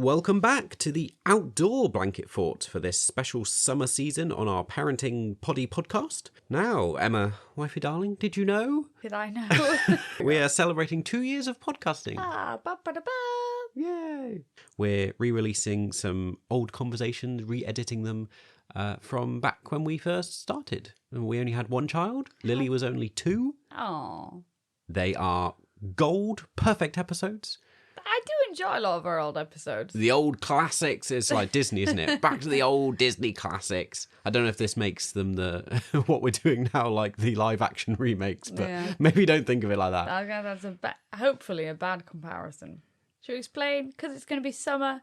Welcome back to the outdoor blanket fort for this special summer season on our Parenting Poddy podcast. Now, Emma, wifey darling, did you know? Did I know? We are celebrating 2 years of podcasting. Ba-ba-da-ba. Yay! We're re-releasing some old conversations, re-editing them from back when we first started. We only had one child. Lily was only 2. Oh. They are gold, perfect episodes. I do enjoy a lot of our old episodes. The old classics. It's like Disney, isn't it? Back to the old Disney classics. I don't know if this makes them the what we're doing now, like the live action remakes, but maybe don't think of it like that. I guess that's hopefully a bad comparison. Should we explain? Because it's going to be summer.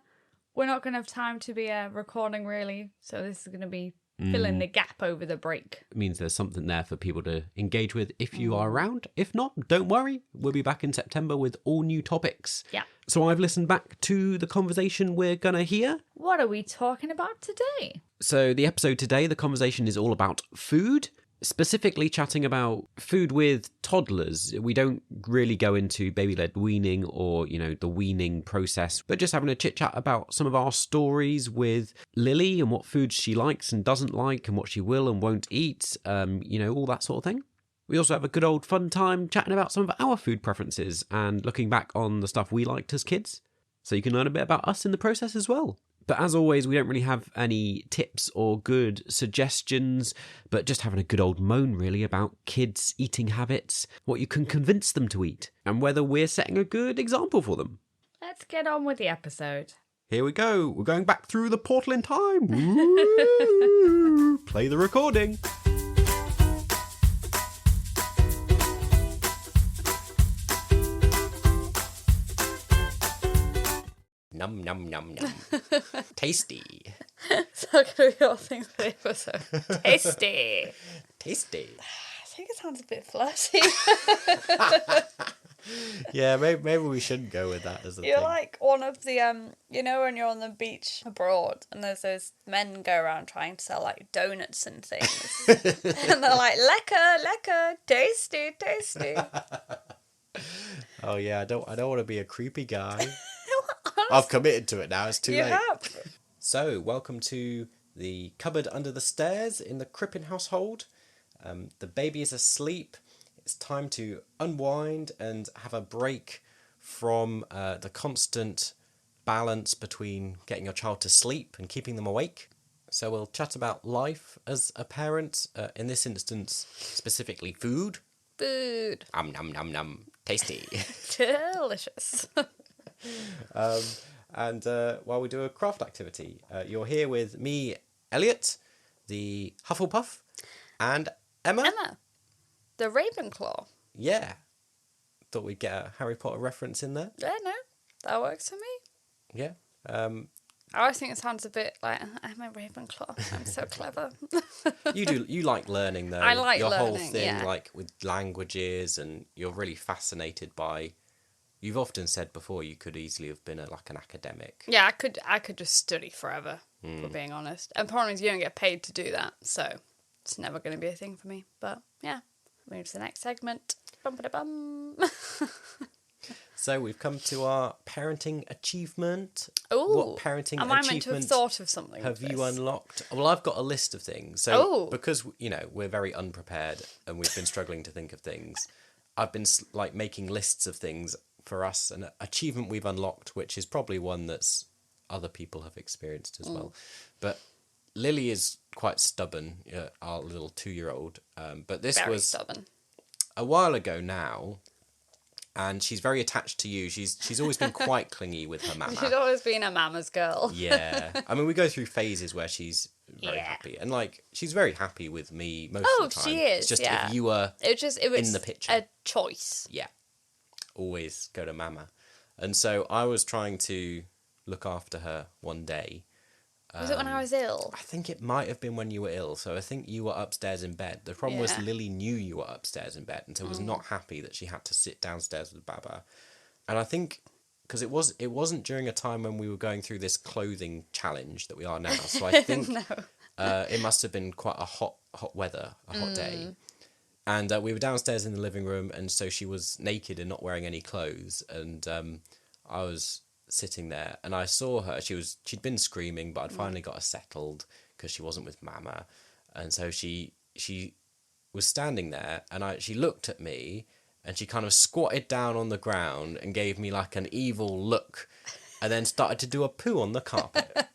We're not going to have time to be recording really, so this is going to be filling the gap over the break. It means there's something there for people to engage with if you are around. If not, don't worry. We'll be back in September with all new topics. Yeah. So I've listened back to the conversation we're going to hear. What are we talking about today? So the episode today, the conversation is all about food, specifically chatting about food with toddlers. We don't really go into baby-led weaning or, the weaning process, but just having a chit-chat about some of our stories with Lily and what foods she likes and doesn't like and what she will and won't eat, all that sort of thing. We also have a good old fun time chatting about some of our food preferences and looking back on the stuff we liked as kids. So you can learn a bit about us in the process as well. But as always, we don't really have any tips or good suggestions, but just having a good old moan really about kids' eating habits, what you can convince them to eat, and whether we're setting a good example for them. Let's get on with the episode. Here we go. We're going back through the portal in time. Woo! Play the recording. Num, num, num, num. Tasty. It's not going to be all things for the episode. Tasty. Tasty. I think it sounds a bit flirty. Yeah, maybe we shouldn't go with that as a thing. You're like one of the, when you're on the beach abroad and there's those men go around trying to sell like donuts and things. And they're like, lekker, lekker, tasty, tasty. Oh yeah, I don't want to be a creepy guy. I've committed to it now, it's too late. You have. So, welcome to the cupboard under the stairs in the Crippen household. The baby is asleep. It's time to unwind and have a break from the constant balance between getting your child to sleep and keeping them awake. So we'll chat about life as a parent, in this instance, specifically food. Food. Num, num, num. Tasty. Delicious. And while we do a craft activity, you're here with me, Elliot, the Hufflepuff, and Emma. Emma, the Ravenclaw. Yeah. Thought we'd get a Harry Potter reference in there. Yeah, no, that works for me. Yeah. I always think it sounds a bit like, I'm a Ravenclaw. I'm so clever. You like learning, though. I like your learning, whole thing, yeah. like with languages, and you're really fascinated by. You've often said before you could easily have been an academic. Yeah, I could just study forever, for being honest. And the problem is you don't get paid to do that, so it's never going to be a thing for me. But yeah, move to the next segment. Bum-ba-da-bum. So we've come to our parenting achievement. Ooh, what parenting am I achievement meant to have thought of something? have with you this? unlocked? Well, I've got a list of things. So because we're very unprepared and we've been struggling to think of things, I've been making lists of things for us, an achievement we've unlocked, which is probably one that's other people have experienced as well. But Lily is quite stubborn, our little 2-year-old. But this Very was stubborn. a while ago now, and she's very attached to you. She's always been quite clingy with her mama. She's always been a mama's girl. Yeah. I mean, we go through phases where she's very happy. And, she's very happy with me most of the time. She is, It's just yeah. if you were It was in the picture. a choice. Yeah. Always go to mama. And so I was trying to look after her one day. Was it when I was ill? I think it might have been when you were ill. So I think you were upstairs in bed. The problem was Lily knew you were upstairs in bed and so was not happy that she had to sit downstairs with Baba. And I think, because it wasn't during a time when we were going through this clothing challenge that we are now. So I think it must have been quite a hot weather, a hot day. And we were downstairs in the living room, and so she was naked and not wearing any clothes. And I was sitting there, and I saw her. She'd been screaming, but I'd finally got her settled because she wasn't with Mama, and so she was standing there, and she looked at me, and she kind of squatted down on the ground and gave me like an evil look, and then started to do a poo on the carpet.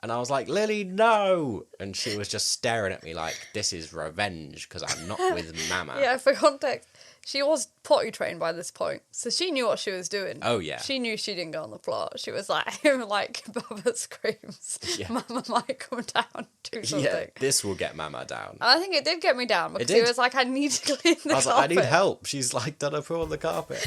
And I was like, Lily, no! And she was just staring at me like, this is revenge because I'm not with Mama. Yeah, for context, she was potty trained by this point, so she knew what she was doing. Oh, yeah. She knew she didn't go on the floor. She was like Baba screams, Mama might come down and do something. Yeah, this will get Mama down. And I think it did get me down because he was like, I need to clean the carpet. I was like, I need help. She's like done a poo on the carpet.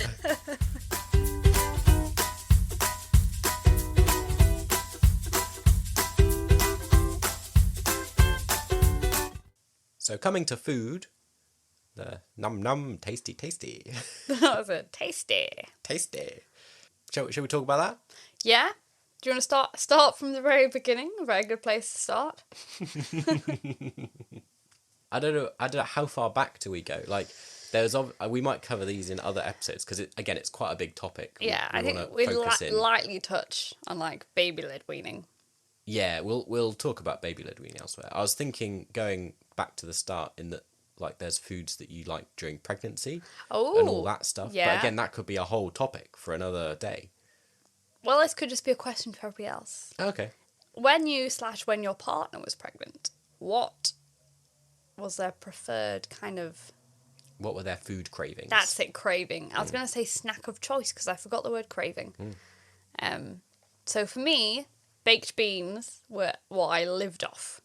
So coming to food, the num tasty. That was it. Tasty. Shall we talk about that? Yeah. Do you want to start from the very beginning? A very good place to start. I don't know how far back do we go. Like, we might cover these in other episodes because it's quite a big topic. Yeah, I think we'd lightly touch on like baby-led weaning. Yeah, we'll talk about baby-led weaning elsewhere. I was thinking going back to the start in that, like, there's foods that you like during pregnancy and all that stuff. Yeah. But again, that could be a whole topic for another day. Well, this could just be a question for everybody else. Okay. When your partner was pregnant, what was their preferred kind of... What were their food cravings? That's it, craving. I was going to say snack of choice because I forgot the word craving. So for me, baked beans were what I lived off.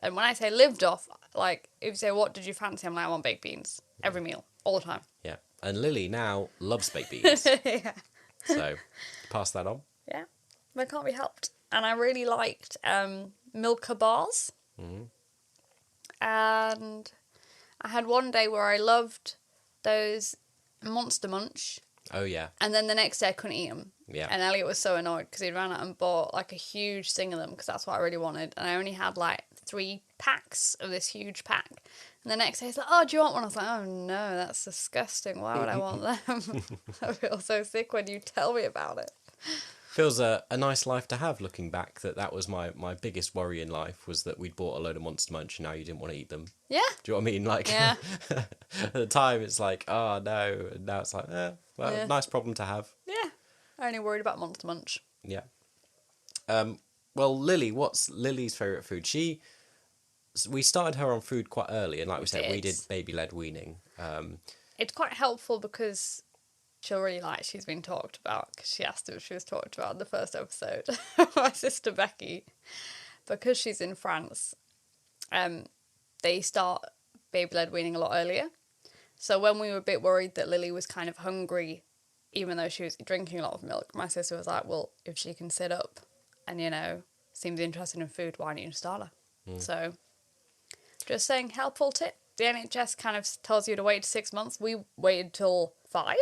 And when I say lived off, like, if you say, what did you fancy? I'm like, I want baked beans. Every meal. All the time. Yeah. And Lily now loves baked beans. Yeah. So, pass that on. Yeah. That can't be helped. And I really liked Milka bars. And I had one day where I loved those Monster Munch. Oh, yeah. And then the next day I couldn't eat them. Yeah. And Elliot was so annoyed because he ran out and bought like a huge thing of them because that's what I really wanted. And I only had like 3 packs of this huge pack. And the next day he's like, oh, do you want one? I was like, oh no, that's disgusting. Why would I want them? I feel so sick when you tell me about it. Feels a nice life to have, looking back, that was my biggest worry in life, was that we'd bought a load of Monster Munch and now you didn't want to eat them. Yeah. Do you know what I mean? Like, yeah. At the time it's like, oh no, and now it's like, nice problem to have. Yeah. I only worried about Monster Munch. Yeah. Well, Lily, what's Lily's favourite food? We started her on food quite early, and like we said, we did baby-led weaning. It's quite helpful because she'll really like she's been talked about, because she asked if she was talked about in the first episode. My sister Becky, because she's in France, they start baby-led weaning a lot earlier. So when we were a bit worried that Lily was kind of hungry, even though she was drinking a lot of milk, my sister was like, well, if she can sit up and, seems interested in food, why don't you start her? So, just saying, helpful tip. The NHS kind of tells you to wait 6 months. We waited till 5.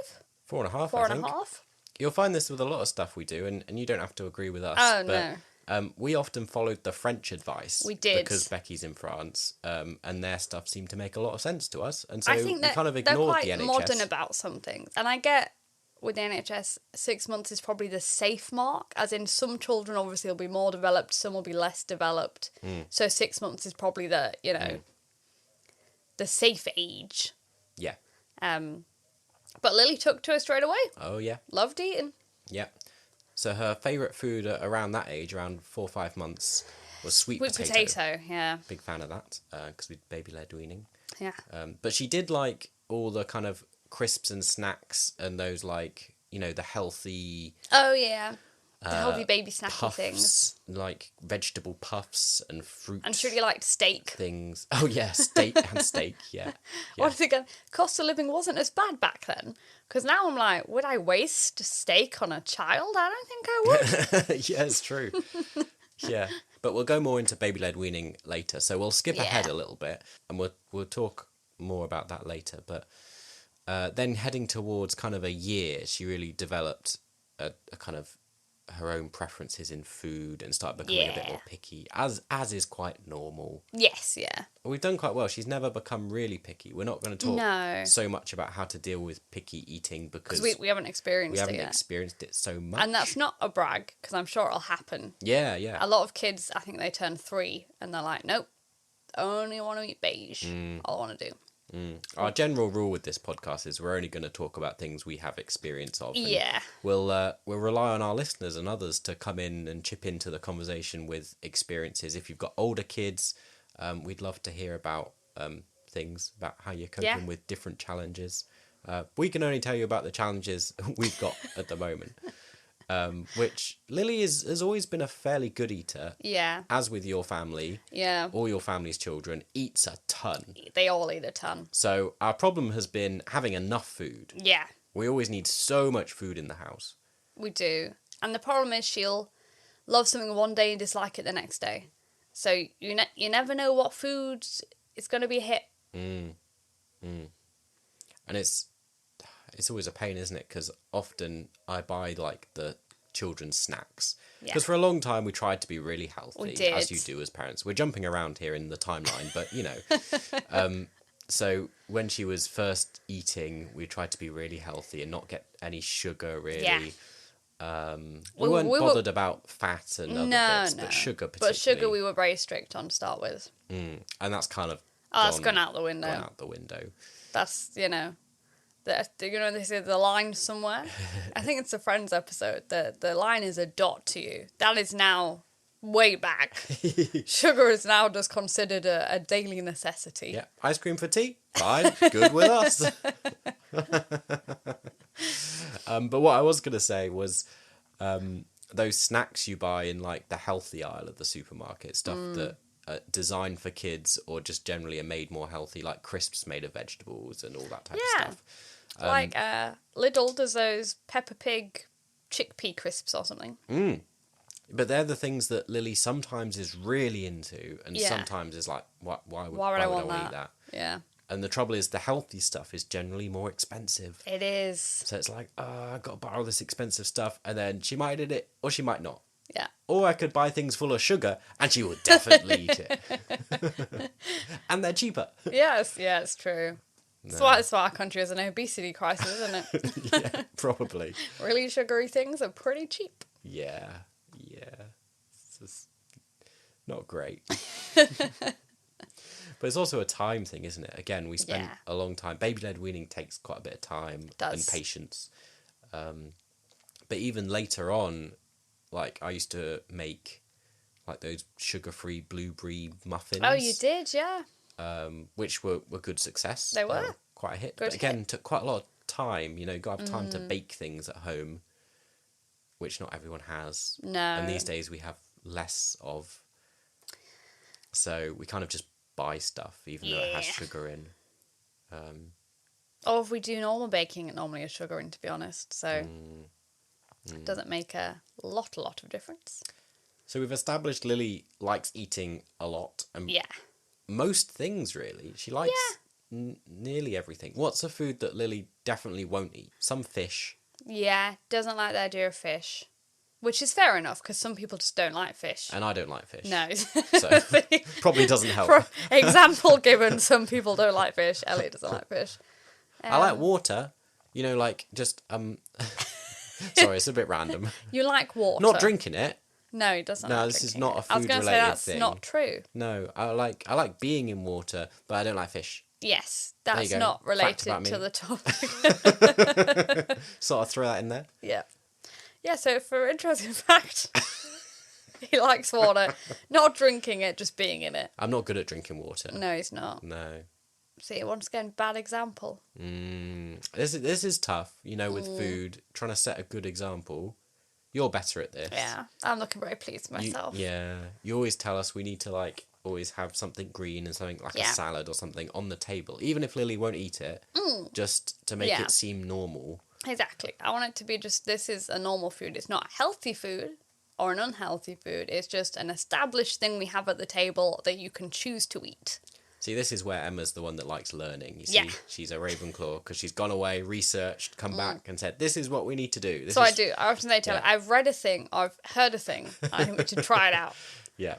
4.5, Four I and think. a half. You'll find this with a lot of stuff we do, and you don't have to agree with us. Oh, but, no. We often followed the French advice. We did. Because Becky's in France, and their stuff seemed to make a lot of sense to us. And so I think we kind of ignored the NHS. They're quite modern about some things. And I get, with the NHS, 6 months is probably the safe mark, as in some children obviously will be more developed, some will be less developed. So 6 months is probably the, the safe age. Yeah. But Lily took to her straight away. Oh, yeah. Loved eating. Yeah. So her favourite food around that age, around 4 or 5 months, was sweet potato. Yeah. Big fan of that, because we'd baby-led weaning. Yeah. But she did like all the kind of crisps and snacks and those, like, the healthy... Oh, yeah. The healthy baby snacky puffs, things. like vegetable puffs and fruit. I'm sure you liked steak. Things. Oh, yeah, steak and steak, yeah. Once again, cost of living wasn't as bad back then. Because now I'm like, would I waste steak on a child? I don't think I would. Yeah, it's true. Yeah. But we'll go more into baby-led weaning later. So we'll skip ahead a little bit, and we'll talk more about that later. But then heading towards kind of a year, she really developed a kind of her own preferences in food and start becoming a bit more picky, as is quite normal. Yes, yeah. We've done quite well. She's never become really picky. We're not going to talk so much about how to deal with picky eating because we haven't experienced it yet. We haven't experienced it so much. And that's not a brag, because I'm sure it'll happen. Yeah, yeah. A lot of kids, I think they turn 3 and they're like, nope, only want to eat beige. All I want to do. Our general rule with this podcast is we're only going to talk about things we have experience of. Yeah. We'll rely on our listeners and others to come in and chip into the conversation with experiences. If you've got older kids, we'd love to hear about things, about how you're coping with different challenges. We can only tell you about the challenges we've got at the moment. Which Lily has always been a fairly good eater. Yeah. As with your family. Yeah. All your family's children eats a ton. They all eat a ton. So our problem has been having enough food. Yeah. We always need so much food in the house. We do. And the problem is she'll love something one day and dislike it the next day. So you never know what food is going to be a hit. And it's always a pain, isn't it? Because often I buy like the children's snacks. Because for a long time we tried to be really healthy, as you do as parents. We're jumping around here in the timeline, but you know. So when she was first eating, we tried to be really healthy and not get any sugar really. Yeah. We weren't bothered about fat and other bits, but sugar particularly. But sugar we were very strict on to start with. And that's kind of that's gone out the window. Gone out the window. That's, you know, they say the line somewhere. I think it's a Friends episode. The line is a dot to you. That is now way back. Sugar is now just considered a daily necessity. Yeah, ice cream for tea, fine, good with us. But what I was going to say was those snacks you buy in like the healthy aisle of the supermarket, stuff that are designed for kids or just generally are made more healthy, like crisps made of vegetables and all that type of stuff. Like Lidl does those Peppa Pig chickpea crisps or something. But they're the things that Lily sometimes is really into and sometimes is like, why would I want to eat that? Yeah. And the trouble is the healthy stuff is generally more expensive. It is. So it's like, I've got to buy all this expensive stuff. And then she might eat it or she might not. Yeah. Or I could buy things full of sugar and she would definitely eat it. And they're cheaper. Yes, yeah, it's true. No. That's why our country has an obesity crisis, isn't it? Yeah, probably. Really sugary things are pretty cheap. Yeah. It's just not great. But it's also a time thing, isn't it? Again, we spent a long time. Baby-led weaning takes quite a bit of time and patience. But even later on, like I used to make like those sugar-free blueberry muffins. Oh, you did, yeah. Which were good success. They were. Quite a hit. Good but again, took quite a lot of time. You know, got to have time to bake things at home, which not everyone has. No. And these days we have less of. So we kind of just buy stuff, even though it has sugar in. Or if we do normal baking, it normally has sugar in, to be honest. So it doesn't make a lot of difference. So we've established Lily likes eating a lot. And most things, really. She likes nearly everything. What's a food that Lily definitely won't eat? Some fish. Yeah, doesn't like the idea of fish. Which is fair enough, because some people just don't like fish. And I don't like fish. No. So, probably doesn't help. Example given, some people don't like fish. Elliot doesn't like fish. I like water. You know, like, just, sorry, it's a bit random. You like water? Not drinking it. No, he doesn't No, like this is not a food-related thing. I was going to say that's not true. No, I like being in water, but I don't like fish. Yes, that's not related to the topic. Sort of throw that in there. Yeah. Yeah, so for interesting fact, he likes water. Not drinking it, just being in it. I'm not good at drinking water. No, he's not. No. See, once again, bad example. This is tough, you know, with food. Trying to set a good example. You're better at this. Yeah, I'm looking very pleased with myself. You always tell us we need to, like, always have something green and something like a salad or something on the table. Even if Lily won't eat it, just to make it seem normal. Exactly. I want it to be just, this is a normal food. It's not a healthy food or an unhealthy food. It's just an established thing we have at the table that you can choose to eat. See, this is where Emma's the one that likes learning. You see, Yeah. she's a Ravenclaw because she's gone away, researched, come back and said, this is what we need to do. I do. I often say to her, I've read a thing, I've heard a thing, I think we should try it out. Yeah.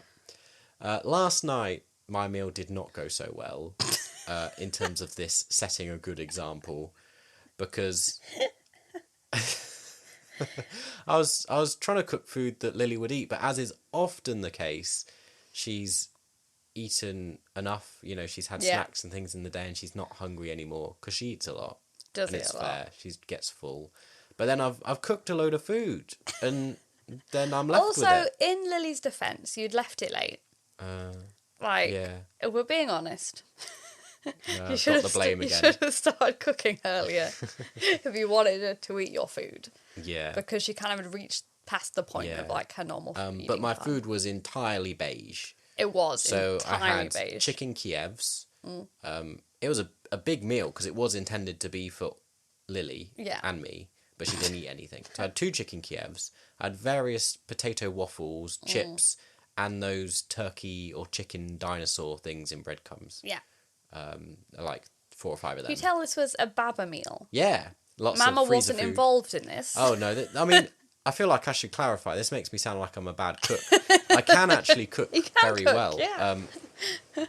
Last night, my meal did not go so well in terms of this setting a good example because I was trying to cook food that Lily would eat, but as is often the case, she's eaten enough. You know, she's had snacks and things in the day, and she's not hungry anymore because she eats a lot. Does and it's fair. She gets full. But then I've cooked a load of food, and then I'm left with it. Also, in Lily's defence, you'd left it late. If we're being honest. You should have You should have started cooking earlier if you wanted her to eat your food. Yeah. Because she kind of had reached past the point of like her normal food. But my food was entirely beige. It was so entirely I had beige. chicken Kievs. It was a big meal because it was intended to be for Lily and me, but she didn't eat anything. So I had 2 chicken Kievs. I had various potato waffles, chips, and those turkey or chicken dinosaur things in breadcrumbs. Yeah. Like 4 or 5 of them. Can you tell this was a Baba meal? Yeah. Lots Mama of freezer wasn't food. involved in this. Oh, no. I mean, I feel like I should clarify. This makes me sound like I'm a bad cook. I can actually cook very well. Yeah.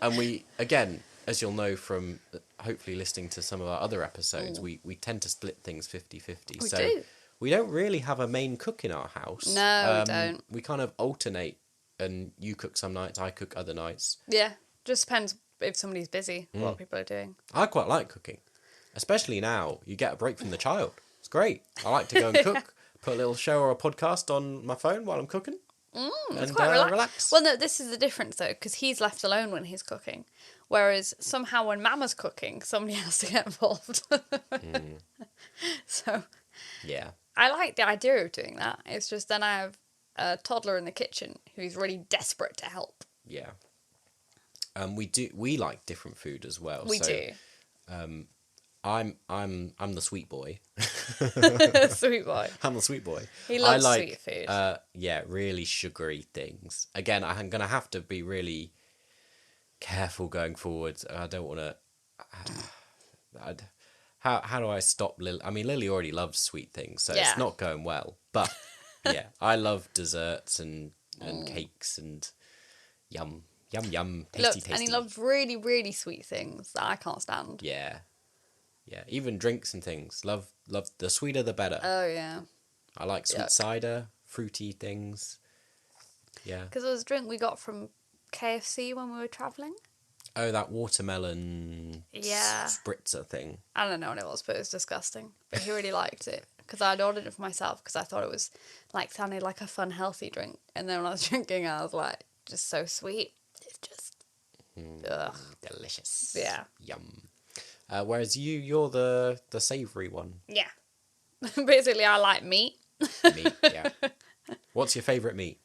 And we, again, as you'll know from hopefully listening to some of our other episodes, we tend to split things 50-50. We so do. we don't really have a main cook in our house. No, we don't. We kind of alternate, and you cook some nights, I cook other nights. Yeah. Just depends if somebody's busy, what people are doing. I quite like cooking, especially now. You get a break from the child. It's great. I like to go and cook, put a little show or a podcast on my phone while I'm cooking. It's And quite relax. Well, no, this is the difference though, because he's left alone when he's cooking, whereas somehow when Mama's cooking, somebody has to get involved. So, Yeah. I like the idea of doing that. It's just then I have a toddler in the kitchen who's really desperate to help. Yeah. We like different food as well. We do. I'm the sweet boy. Sweet boy. I'm the sweet boy. He loves I like, sweet food. really sugary things. Again, I'm gonna have to be really careful going forward. I don't want to. How do I stop Lily? I mean, Lily already loves sweet things, so it's not going well. But yeah, I love desserts and cakes and yum, tasty. And he loves really, really sweet things that I can't stand. Yeah. Even drinks and things. Love the sweeter the better. Oh yeah. I like sweet cider, fruity things. Yeah. Because there was a drink we got from KFC when we were travelling. Oh, that watermelon spritzer thing. I don't know what it was, but it was disgusting. But he really liked it. Because I'd ordered it for myself because I thought it was sounded like a fun, healthy drink. And then when I was drinking, I was like, just so sweet. It's just, ugh. Delicious. Yeah. Yum. Whereas you're the savoury one. Yeah. Basically, I like meat. Meat, yeah. What's your favourite meat?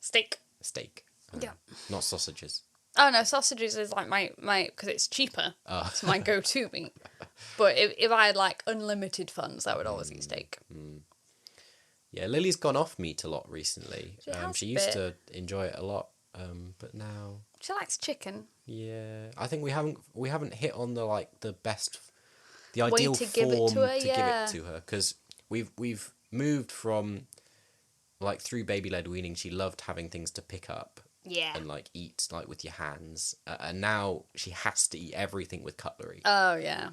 Steak. Steak. Yeah. Not sausages. Oh, no, sausages is like my because it's cheaper. Oh. It's my go-to meat. But if I had unlimited funds, I would always eat steak. Yeah, Lily's gone off meat a lot recently. She She used to enjoy it a lot, but now she likes chicken. Yeah, I think we haven't hit on the ideal Way form to give it to her, give it to her, because we've moved from through baby led weaning. She loved having things to pick up. Yeah. And eat with your hands, and now she has to eat everything with cutlery. Oh yeah.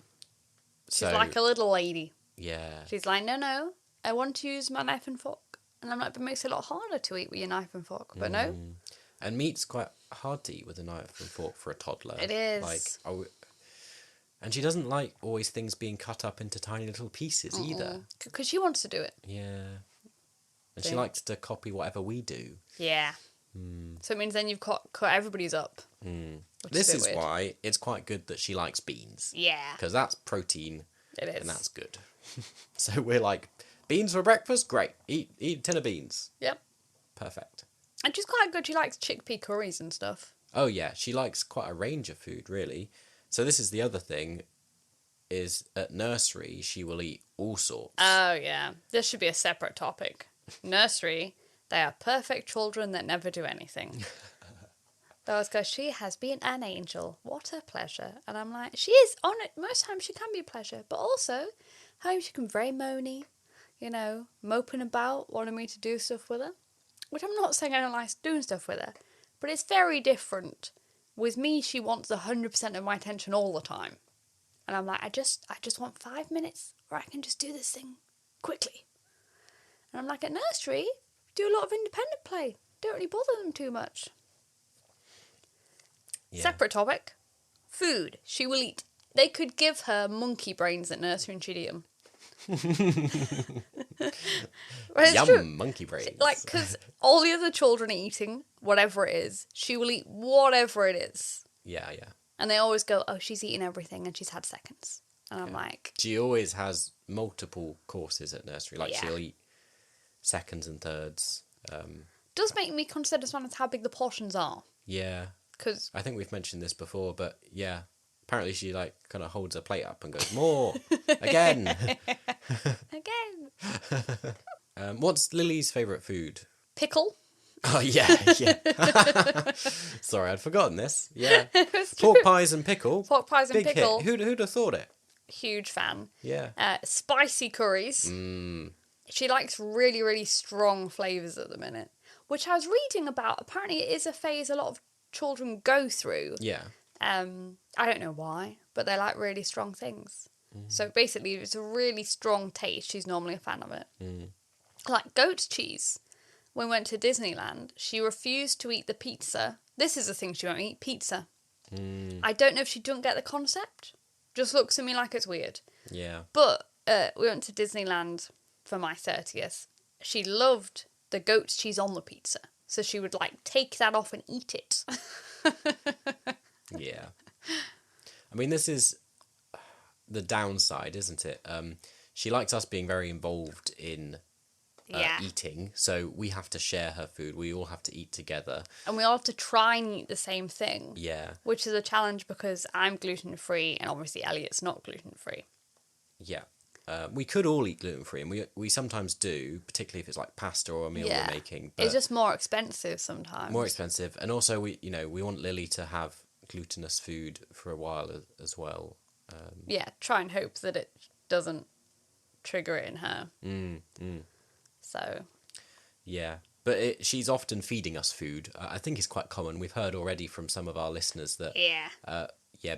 She's like a little lady. Yeah. She's like, no, I want to use my knife and fork, and I'm like, but it makes it a lot harder to eat with your knife and fork. But no. And meat's quite hard to eat with a knife and fork for a toddler. It is. And she doesn't like always things being cut up into tiny little pieces either. Because she wants to do it. Yeah. And she likes to copy whatever we do. Yeah. So it means then you've cut everybody's up. This is why it's quite good that she likes beans. Yeah. Because that's protein. It is. And that's good. So we're like, beans for breakfast? Great. Eat a tin of beans. Yep. Perfect. And she's quite good. She likes chickpea curries and stuff. Oh, yeah. She likes quite a range of food, really. So this is the other thing, is at nursery, she will eat all sorts. Oh, yeah. This should be a separate topic. Nursery, they are perfect children that never do anything. They always go, she has been an angel. What a pleasure. And I'm like, she is on it. Most times she can be a pleasure. But also, home she can be very moany, you know, moping about, wanting me to do stuff with her. Which I'm not saying I don't like doing stuff with her. But it's very different. With me, she wants 100% of my attention all the time. And I'm like, I just want 5 minutes where I can just do this thing quickly. And I'm like, at nursery, do a lot of independent play. Don't really bother them too much. Yeah. Separate topic. Food. She will eat. They could give her monkey brains at nursery and she'd eat them. Yum, true. Monkey brains. Like, because all the other children are eating whatever it is. She will eat whatever it is. Yeah, yeah. And they always go, oh, she's eaten everything and she's had seconds. And I'm like... She always has multiple courses at nursery. Like, she'll eat seconds and thirds. Does make me consider sometimes how big the portions are. Yeah. Because I think we've mentioned this before, but yeah. Apparently she, like, kind of holds her plate up and goes, more! Again! Again! What's Lily's favourite food? Pickle. Oh, yeah. Sorry, I'd forgotten this. Yeah. Pork pies and pickle. Pork pies and Big pickle. Hit. Who'd have thought it? Huge fan. Yeah. Spicy curries. She likes really, really strong flavours at the minute. Which I was reading about. Apparently it is a phase a lot of children go through. Yeah. I don't know why, but they like really strong things. So basically, if it's a really strong taste, she's normally a fan of it. Like goat cheese. When we went to Disneyland, she refused to eat the pizza. This is the thing she won't eat, pizza. I don't know if she doesn't get the concept. Just looks at me like it's weird. Yeah. But we went to Disneyland for my 30th. She loved the goat cheese on the pizza. So she would like take that off and eat it. Yeah. I mean, this is the downside, isn't it? She likes us being very involved in eating, so we have to share her food. We all have to eat together. And we all have to try and eat the same thing. Yeah. Which is a challenge because I'm gluten-free and obviously Elliot's not gluten-free. Yeah. We could all eat gluten-free, and we sometimes do, particularly if it's like pasta or a meal we're making. But it's just more expensive sometimes. More expensive. And also, we want Lily to have glutinous food for a while as well. Try and hope that it doesn't trigger it in her. So. Yeah. But she's often feeding us food. I think it's quite common. We've heard already from some of our listeners that...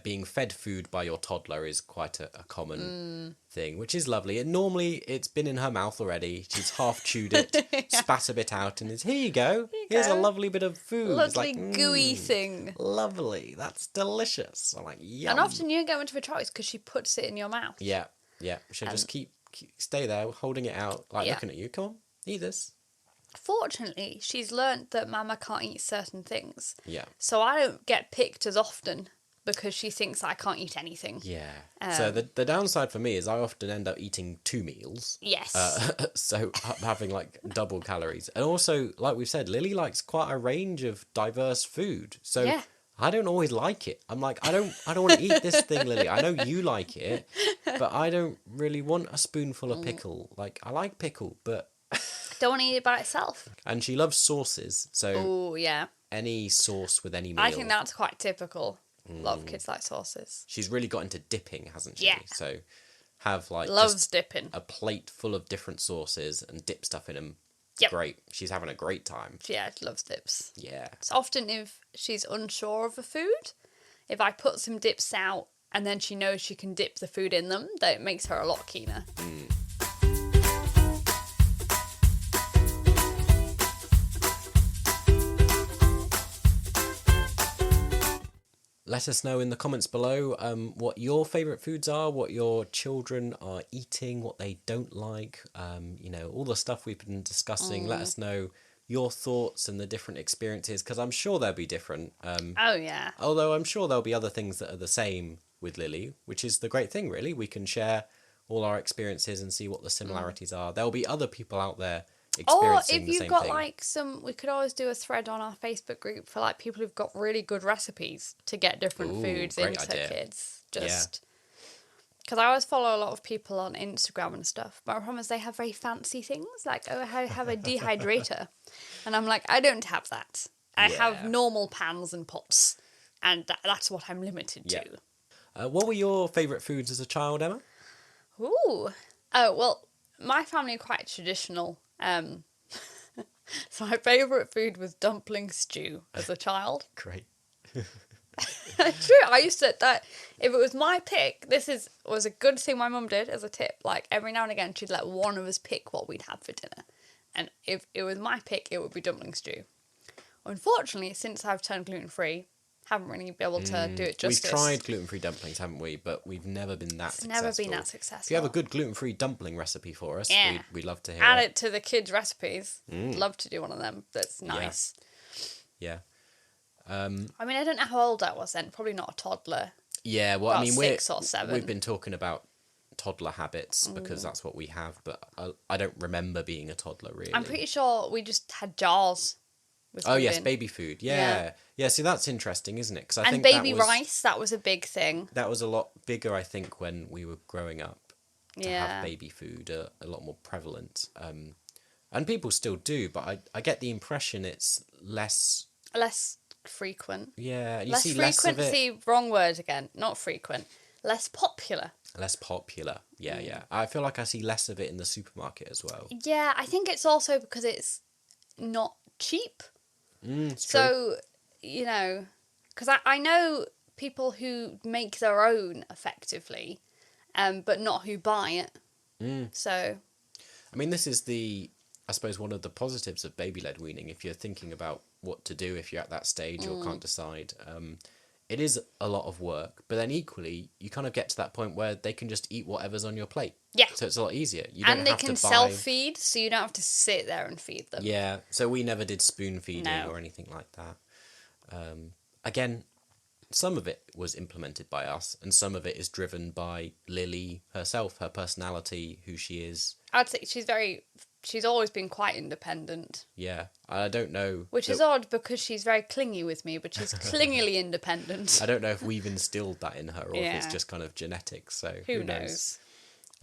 being fed food by your toddler is quite a common thing, which is lovely. And normally it's been in her mouth already. She's half chewed it, spat a bit out, and here you go. Here's a lovely bit of food. Lovely gooey thing. Lovely. That's delicious. I'm like, yum. And often you don't get much of a choice because she puts it in your mouth. Yeah. She'll just keep stay there, holding it out, looking at you. Come on, eat this. Fortunately, she's learnt that Mama can't eat certain things. Yeah. So I don't get picked as often. Because she thinks I can't eat anything. Yeah. So the downside for me is I often end up eating 2 meals. Yes. So having like double calories. And also, like we've said, Lily likes quite a range of diverse food. So I don't always like it. I'm like, I don't want to eat this thing, Lily. I know you like it, but I don't really want a spoonful of pickle. Like, I like pickle, but... Don't want to eat it by itself. And she loves sauces. So oh, yeah. Any sauce with any meal. I think that's quite typical. A lot of kids like sauces. She's really got into dipping, hasn't she? Yeah. So have like loves dipping. A plate full of different sauces and dip stuff in them. Yep. Great. She's having a great time. Yeah, she loves dips. Yeah. So often if she's unsure of a food, if I put some dips out and then she knows she can dip the food in them, that makes her a lot keener. Let us know in the comments below what your favourite foods are, what your children are eating, what they don't like, all the stuff we've been discussing. Let us know your thoughts and the different experiences, because I'm sure they'll be different. Oh, yeah. Although I'm sure there'll be other things that are the same with Lily, which is the great thing, really. We can share all our experiences and see what the similarities are. There'll be other people out there experiencing if the you've same got thing. we could always do a thread on our Facebook group for like people who've got really good recipes to get different foods into kids. Just because I always follow a lot of people on Instagram and stuff, but I promise they have very fancy things like, oh, I have a dehydrator, and I'm like, I don't have that. I have normal pans and pots, and that's what I'm limited to. What were your favourite foods as a child, Emma? Ooh. Oh, well, my family are quite traditional. So my favourite food was dumpling stew as a child. Great. True, I used to, if it was my pick, was a good thing my mum did as a tip. Like, every now and again, she'd let one of us pick what we'd have for dinner. And if it was my pick, it would be dumpling stew. Unfortunately, since I've turned gluten-free, haven't really been able to do it justice. We've tried gluten-free dumplings, haven't we? But we've never been that successful. Never been that successful. If you have a good gluten-free dumpling recipe for us, we'd love to hear Add it to the kids' recipes. Love to do one of them. That's nice. Yeah. I mean, I don't know how old I was then. Probably not a toddler. Yeah, well, About I mean, 6 or 7. We've been talking about toddler habits because that's what we have, but I don't remember being a toddler, really. I'm pretty sure we just had jars. Oh, yes, baby food. Yeah. See, that's interesting, isn't it? 'Cause I think baby rice, that was a big thing. That was a lot bigger, I think, when we were growing up. To have baby food, a lot more prevalent. And people still do, but I get the impression it's less... Less frequent. Yeah, you less see frequent, less of it. See, wrong word again. Not frequent. Less popular. Less popular. Yeah. I feel like I see less of it in the supermarket as well. Yeah, I think it's also because it's not cheap. It's so, true. Because I know people who make their own effectively, but not who buy it. So, I mean, this is I suppose one of the positives of baby-led weaning, if you're thinking about what to do if you're at that stage or can't decide. It is a lot of work, but then equally, you kind of get to that point where they can just eat whatever's on your plate. Yeah. So it's a lot easier. And they can self-feed, so you don't have to sit there and feed them. Yeah, so we never did spoon feeding or anything like that. Again, some of it was implemented by us, and some of it is driven by Lily herself, her personality, who she is. I'd say she's always been quite independent. Yeah, I don't know. Which is odd because she's very clingy with me, but she's clingily independent. I don't know if we've instilled that in her or if it's just kind of genetic, so who knows?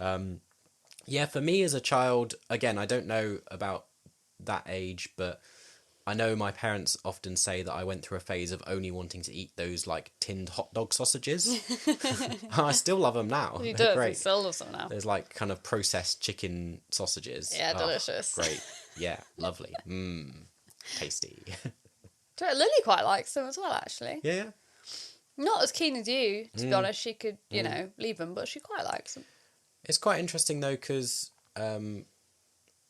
Yeah, for me as a child, again, I don't know about that age, but I know my parents often say that I went through a phase of only wanting to eat those like tinned hot dog sausages. I still love them now. You They're do. great. You still love them now. There's like kind of processed chicken sausages. Yeah, delicious. Great. Yeah, lovely. Tasty. Lily quite likes them as well, actually. Yeah. Not as keen as you, to be honest. She could, leave them, but she quite likes them. It's quite interesting though, because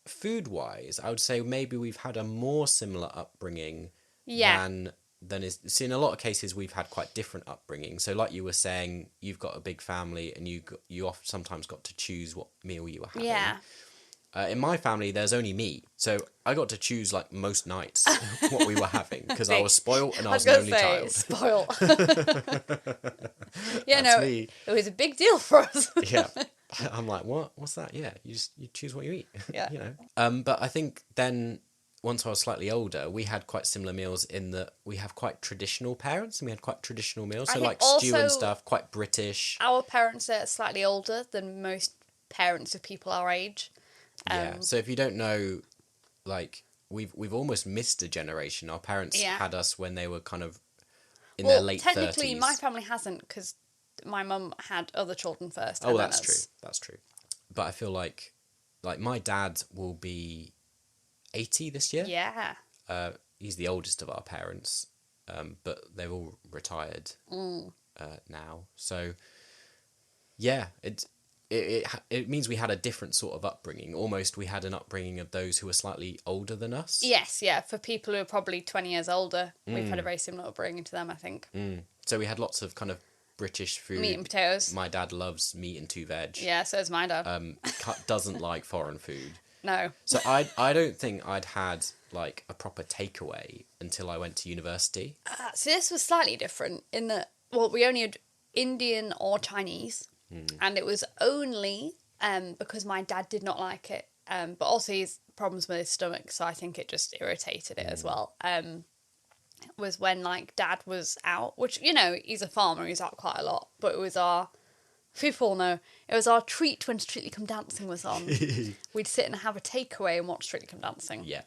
food-wise, I would say maybe we've had a more similar upbringing than is. See, in a lot of cases, we've had quite different upbringing. So, like you were saying, you've got a big family, and you often sometimes got to choose what meal you were having. Yeah. In my family, there's only me, so I got to choose like most nights what we were having because I was spoiled and I was an only child. Spoiled. It was a big deal for us. Yeah. I'm like, what? What's that? Yeah, you choose what you eat. Yeah. But I think then once I was slightly older, we had quite similar meals in that we have quite traditional parents and we had quite traditional meals. So like stew and stuff, quite British. Our parents are slightly older than most parents of people our age. So if you don't know, like we've almost missed a generation. Our parents had us when they were kind of in their late 30s. Technically, my family hasn't because my mum had other children first. Oh, that's true. That's true. But I feel like my dad will be 80 this year. Yeah. He's the oldest of our parents, but they're all retired now. So yeah, it means we had a different sort of upbringing. Almost we had an upbringing of those who were slightly older than us. Yes, yeah. For people who are probably 20 years older, we've had a very similar upbringing to them, I think. So we had lots of kind of British food. Meat and potatoes. My dad loves meat and 2 veg. Yeah, so does my dad. Doesn't like foreign food. No. So I don't think I'd had like a proper takeaway until I went to university. So this was slightly different in that, we only had Indian or Chinese. And it was only because my dad did not like it. But also he's problems with his stomach, so I think it just irritated it as well. Was when like dad was out, which, he's a farmer, he's out quite a lot. But it was people know, it was our treat when Strictly Come Dancing was on. We'd sit and have a takeaway and watch Strictly Come Dancing. Yeah.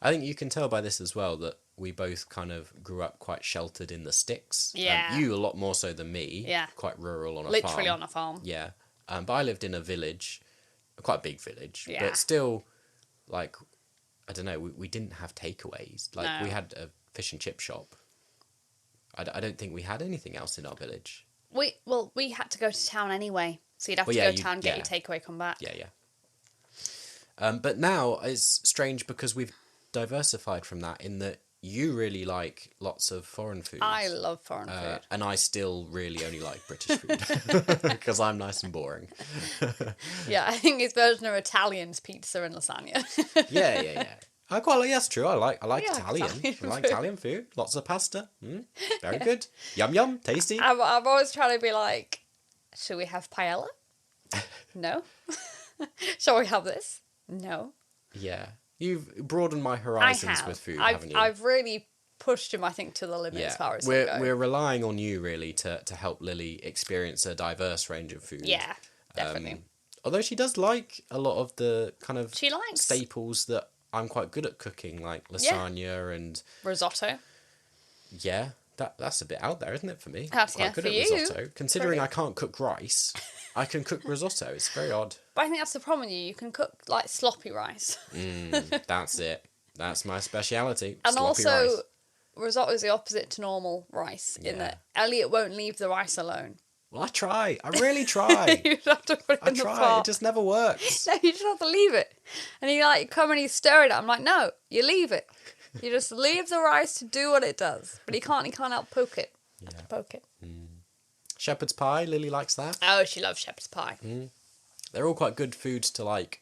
I think you can tell by this as well that we both kind of grew up quite sheltered in the sticks. Yeah. You a lot more so than me. Yeah. Quite rural on a farm. Literally on a farm. Yeah. But I lived in a village, quite a big village. Yeah. But still, like, I don't know, we didn't have takeaways. Like, No. we had a fish and chip shop. I don't think we had anything else in our village. We had to go to town anyway. So you'd have to go to town, get your takeaway, come back. Yeah. But now it's strange because we've diversified from that in that you really like lots of foreign foods. I love foreign food. And I still really only like British food because I'm nice and boring. Yeah, I think his version of Italian's pizza and lasagna. Yeah. I quite like, that's true. I like Yeah, Italian. Italian I like food. Italian food. Lots of pasta. Very good. Yum, tasty. I'm always trying to be like, should we have paella? No. Shall we have this? No. Yeah. You've broadened my horizons with food, haven't you? I've really pushed him, I think, to the limit as far as they go. We're relying on you, really, to help Lily experience a diverse range of food. Yeah, definitely. Although she does like a lot of the kind of She likes staples that I'm quite good at cooking, like lasagna and... risotto. Yeah, that's a bit out there, isn't it, for me? That's, quite good for at you. risotto. Considering I can't cook rice, I can cook risotto. It's very odd. But I think that's the problem with you. You can cook, like, sloppy rice. That's it. That's my speciality. And sloppy also, rice. risotto is the opposite to normal rice, in that Elliot won't leave the rice alone. Well, I try. I really try. You have to put it I in the try. pot. It just never works. No, you just have to leave it. And he like come and he's stirring it. I'm like, no, you leave it. You just leave the rice to do what it does. But he can't help poke it. Yeah. Poke it. Shepherd's pie. Lily likes that. Oh, she loves shepherd's pie. They're all quite good foods to like,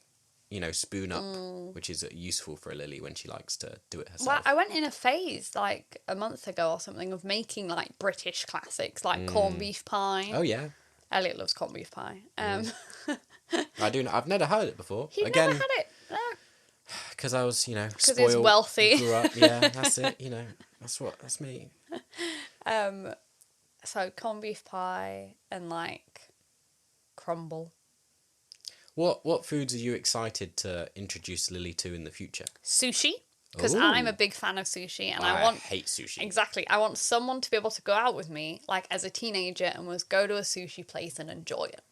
spoon up, which is useful for Lily when she likes to do it herself. Well, I went in a phase like a month ago or something of making like British classics like corned beef pie. Oh yeah. Elliot loves corned beef pie. I do. I've never heard it before. You've never had it? No. Because I was, Because spoiled. it's wealthy. Grew up. Yeah, that's it. That's me. So corned beef pie and like crumble. What foods are you excited to introduce Lily to in the future? Sushi, because Ooh. I'm a big fan of sushi, and I hate sushi. Exactly. I want someone to be able to go out with me, like as a teenager, and go to a sushi place and enjoy it.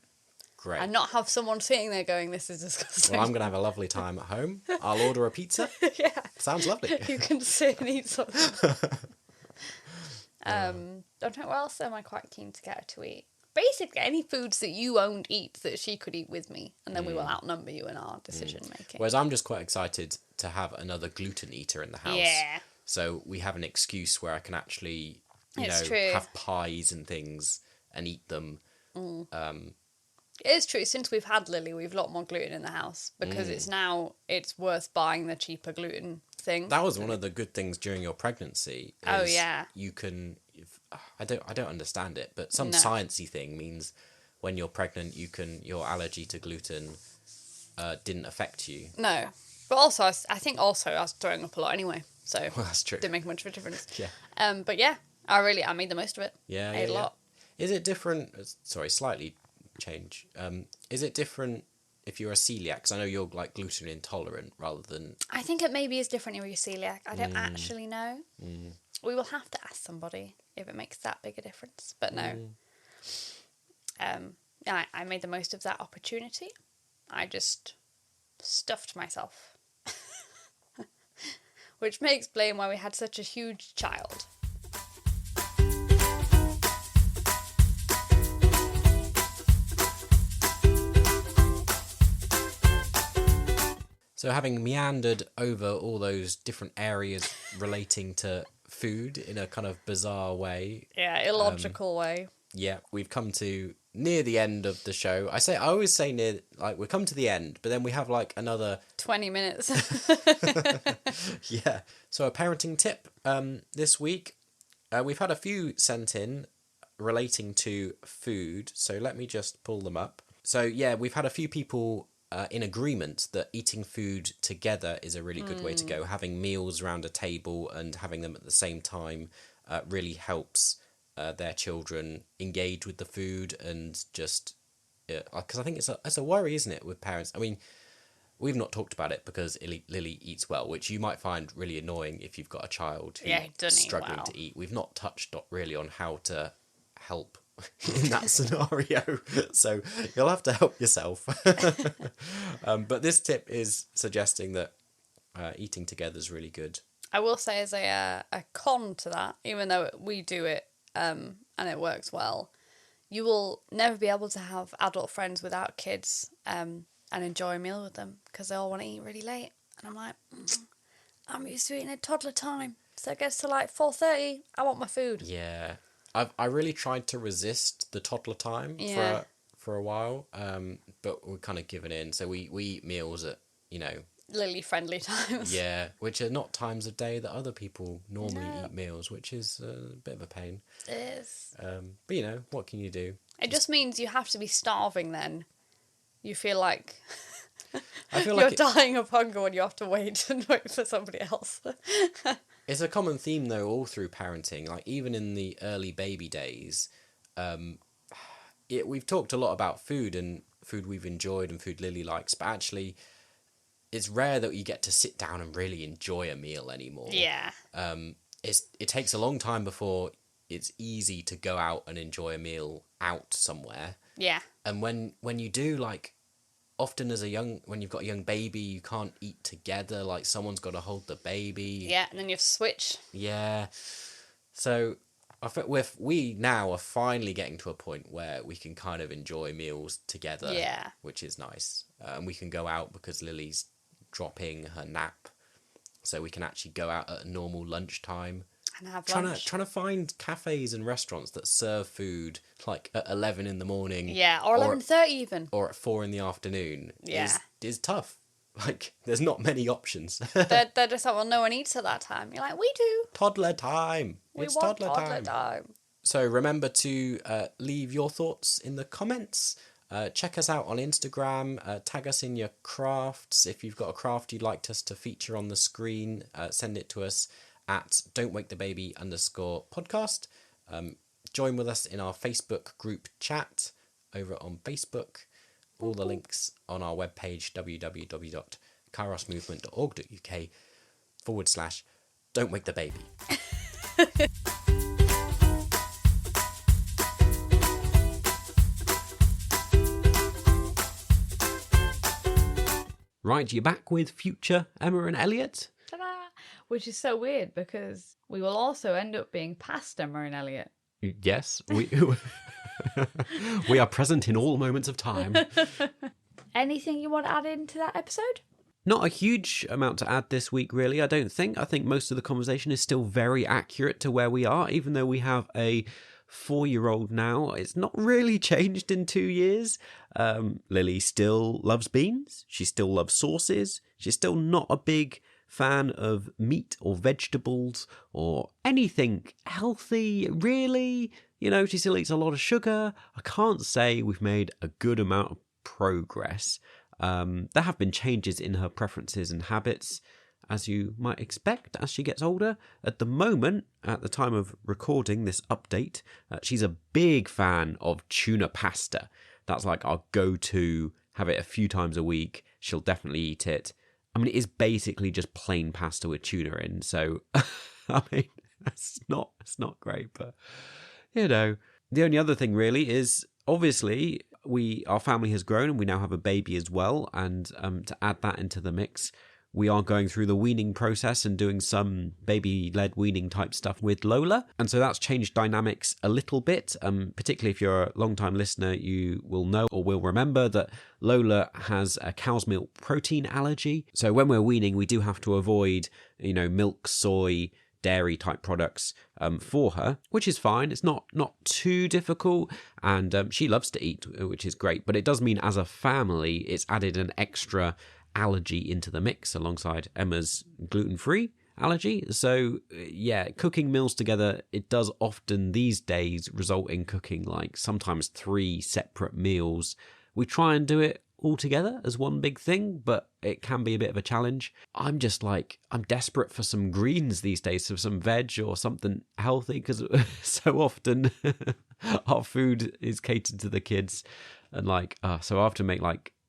Great. And not have someone sitting there going, "This is disgusting." Well, I'm gonna have a lovely time at home. I'll order a pizza. Yeah. Sounds lovely. You can sit and eat something. Don't know what else am I quite keen to get her to eat. Basically, any foods that you won't eat that she could eat with me, and then we will outnumber you in our decision making. Whereas I'm just quite excited to have another gluten eater in the house. Yeah. So we have an excuse where I can actually, True. have pies and things and eat them. It is true. Since we've had Lily, we've a lot more gluten in the house because it's worth buying the cheaper gluten thing. That was one of the good things during your pregnancy. Oh, is yeah. You can. I don't understand it, but some No. sciencey thing means when you're pregnant, your allergy to gluten didn't affect you. No. But also, I think I was throwing up a lot anyway. So Well, that's true. didn't make much of a difference. Yeah. But yeah, I made the most of it. Yeah, I ate a lot. Is it different? Sorry, slightly change. Is it different if you're a celiac? Because I know you're like gluten intolerant rather than... I think it maybe is different if you're celiac. I don't actually know. We will have to ask somebody if it makes that big a difference. But no. I made the most of that opportunity. I just stuffed myself. Which may explain why we had such a huge child. So having meandered over all those different areas relating to food in a kind of bizarre way. Yeah, illogical way. Yeah, we've come to near the end of the show. I always say near, like, we've come to the end, but then we have like another 20 minutes. Yeah. So a parenting tip this week. We've had a few sent in relating to food. So let me just pull them up. So yeah, we've had a few people in agreement that eating food together is a really good way to go. Having meals around a table and having them at the same time really helps their children engage with the food and just... Because I think it's a worry, isn't it, with parents? I mean, we've not talked about it because Lily eats well, which you might find really annoying if you've got a child who's struggling to eat. We've not touched really on how to help in that scenario, so you'll have to help yourself. But this tip is suggesting that eating together is really good. I will say as a con to that, even though we do it and it works well, you will never be able to have adult friends without kids and enjoy a meal with them because they all want to eat really late. And I'm like, I'm used to eating at toddler time. So it gets to like 4:30, I want my food. Yeah. I really tried to resist the toddler time for a while, but we're kind of given in. So we eat meals at, Lily-friendly times. Yeah, which are not times of day that other people normally eat meals, which is a bit of a pain. It is. But, what can you do? It just means you have to be starving then. You feel like you're like dying of hunger when you have to wait and wait for somebody else. It's a common theme, though, all through parenting. Like, even in the early baby days, we've talked a lot about food and food we've enjoyed and food Lily likes, but actually it's rare that you get to sit down and really enjoy a meal anymore. Yeah. It takes a long time before it's easy to go out and enjoy a meal out somewhere. Yeah. And when you do, like, often when you've got a young baby, you can't eat together. Like, someone's got to hold the baby. Yeah, and then you have to switch. Yeah. So I think we now are finally getting to a point where we can kind of enjoy meals together. Yeah. Which is nice. And we can go out because Lily's dropping her nap, so we can actually go out at a normal lunchtime and have lunch. Trying to find cafes and restaurants that serve food like at 11 in the morning, or 11:30 even, or at 4 in the afternoon. Yeah, is tough. Like, there's not many options. they're just like, well, no one eats at that time. You're like, we do. Toddler time. It's toddler time. So remember to leave your thoughts in the comments. Check us out on Instagram, tag us in your crafts. If you've got a craft you'd like us to feature on the screen, send it to us at don'twakethebaby_podcast. Join with us in our Facebook group chat over on Facebook. All the links on our webpage, www.kairosmovement.org.uk/don'twakethebaby. Right, you're back with future Emma and Elliot. Ta-da! Which is so weird because we will also end up being past Emma and Elliot. Yes, we are present in all moments of time. Anything you want to add into that episode? Not a huge amount to add this week, really, I don't think. I think most of the conversation is still very accurate to where we are, even though we have a 4-year-old now. It's not really changed in 2 years. Lily still loves beans. She still loves sauces. She's still not a big fan of meat or vegetables or anything healthy, really. She still eats a lot of sugar. I can't say we've made a good amount of progress. There have been changes in her preferences and habits, as you might expect as she gets older. At the moment, at the time of recording this update, she's a big fan of tuna pasta. That's like our go-to, have it a few times a week. She'll definitely eat it. I mean, it is basically just plain pasta with tuna in, so, I mean, it's not great, but, the only other thing really is, obviously, our family has grown and we now have a baby as well, and to add that into the mix, we are going through the weaning process and doing some baby-led weaning type stuff with Lola. And so that's changed dynamics a little bit. Particularly if you're a long-time listener, you will know or will remember that Lola has a cow's milk protein allergy. So when we're weaning, we do have to avoid, milk, soy, dairy type products for her, which is fine. It's not too difficult, and she loves to eat, which is great. But it does mean as a family, it's added an extra allergy into the mix alongside Emma's gluten-free allergy. So cooking meals together, it does often these days result in cooking like sometimes 3 separate meals. We try and do it all together as one big thing, but it can be a bit of a challenge. I'm desperate for some greens these days, for some veg or something healthy, because so often our food is catered to the kids, and so I have to make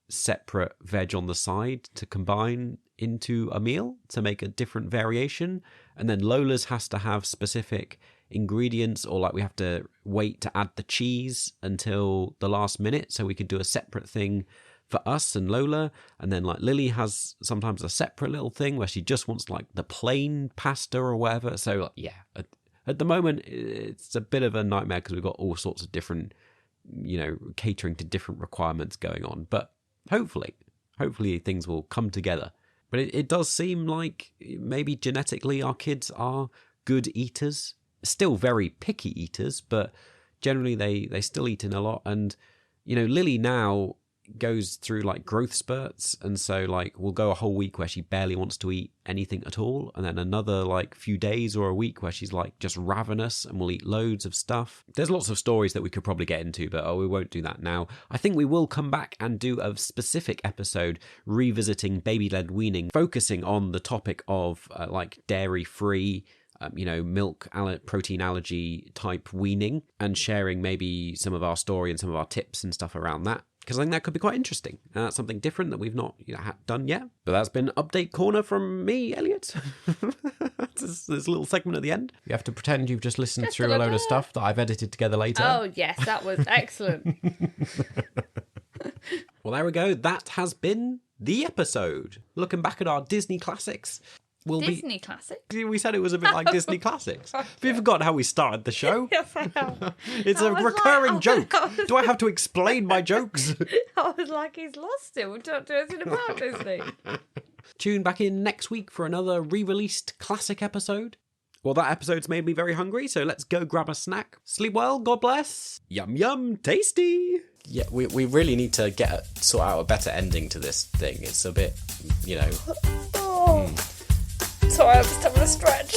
separate veg on the side to combine into a meal to make a different variation. And then Lola's has to have specific ingredients, or like we have to wait to add the cheese until the last minute so we could do a separate thing for us and Lola. And then like Lily has sometimes a separate little thing where she just wants like the plain pasta or whatever. So yeah, at the moment it's a bit of a nightmare because we've got all sorts of different, catering to different requirements going on. But hopefully things will come together. But it does seem like maybe genetically our kids are good eaters, still very picky eaters, but generally they still eat in a lot. And Lily now goes through like growth spurts, and so like we'll go a whole week where she barely wants to eat anything at all, and then another like few days or a week where she's like just ravenous and will eat loads of stuff. There's lots of stories that we could probably get into, but we won't do that now. I think we will come back and do a specific episode revisiting baby-led weaning, focusing on the topic of like dairy-free milk protein allergy type weaning, and sharing maybe some of our story and some of our tips and stuff around that, because I think that could be quite interesting. And that's something different that we've not done yet. But that's been Update Corner from me, Elliot. this little segment at the end. You have to pretend you've just listened through a load of stuff that I've edited together later. Oh, yes, that was excellent. Well, there we go. That has been the episode. Looking back at our Disney classics. Disney classics? We said it was a bit like Disney classics. Have you forgotten how we started the show? Yes, I have. It's a recurring joke. Do I have to explain my jokes? I was like, he's lost it. We don't do anything about Disney. Tune back in next week for another re-released classic episode. Well, that episode's made me very hungry, so let's go grab a snack. Sleep well, God bless. Yum, yum, tasty. Yeah, we really need to sort out a better ending to this thing. It's a bit, Sorry, I'm just having a stretch.